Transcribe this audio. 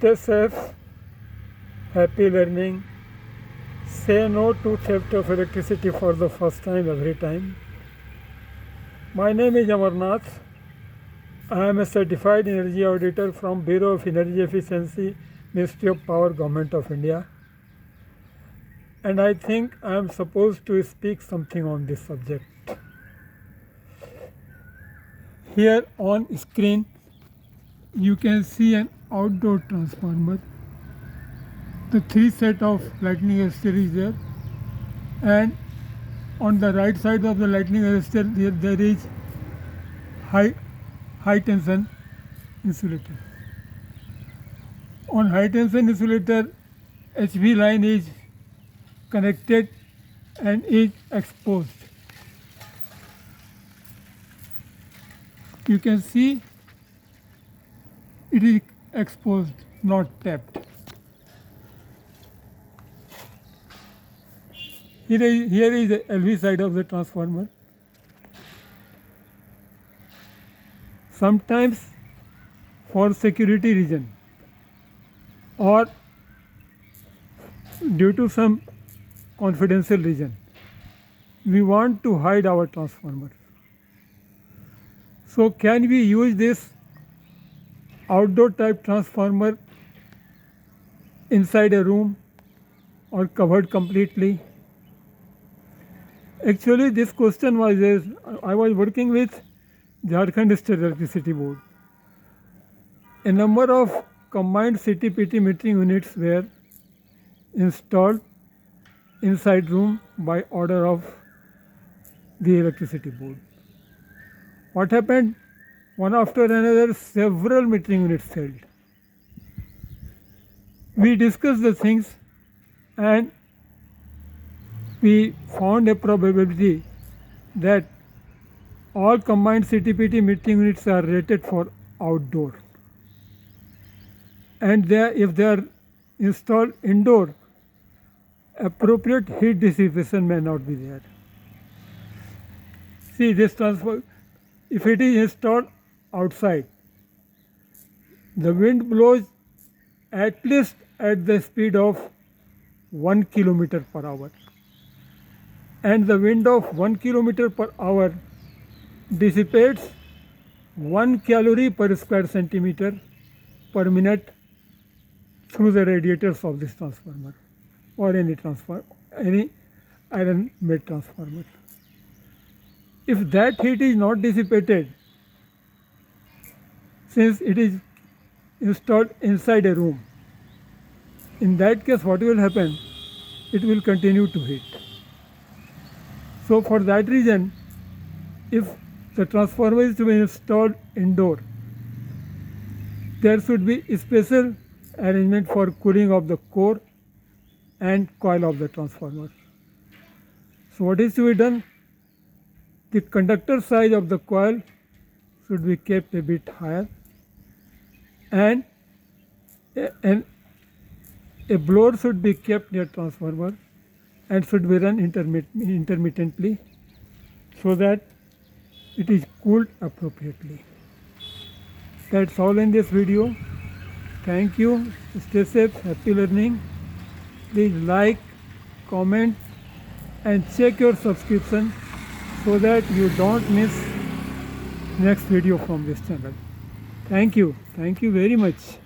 Stay safe, happy learning. Say no to theft of electricity for the first time every time. My name is Amarnath. I am a certified energy auditor from Bureau of Energy Efficiency, Ministry of Power, Government of India. And I think I am supposed to speak something on this subject. Here on screen you can see an outdoor transformer. The three set of lightning arrestor is there, and on the right side of the lightning arrestor there is high tension insulator. On high tension insulator, HV line is connected and is exposed. You can see it is exposed, not tapped. Here is the LV side of the transformer. Sometimes for security reason or due to some confidential reason, we want to hide our transformer. So can we use this outdoor type transformer inside a room or covered completely? Actually, this question was raised. I was working with Jharkhand State Electricity Board. A number of combined CT-PT metering units were installed inside room by order of the Electricity Board. What happened? One after another, several metering units failed. We discussed the things and we found a probability that all combined CT-PT metering units are rated for outdoor. And if they are installed indoor, appropriate heat dissipation may not be there. See this transformer, if it is installed outside, the wind blows at least at the speed of 1 kilometer per hour. And the wind of 1 kilometer per hour dissipates 1 calorie per square centimeter per minute through the radiators of this transformer or any iron made transformer. If that heat is not dissipated, since it is installed inside a room, in that case what will happen? It will continue to heat. So for that reason, if the transformer is to be installed indoor, there should be a special arrangement for cooling of the core and coil of the transformer. So what is to be done? The conductor size of the coil should be kept a bit higher, and a blower should be kept near transformer and should be run intermittently so that it is cooled appropriately. That's all in this video. Thank you. Stay safe. Happy learning. Please like, comment and check your subscription so that you don't miss next video from this channel. Thank you. Thank you very much.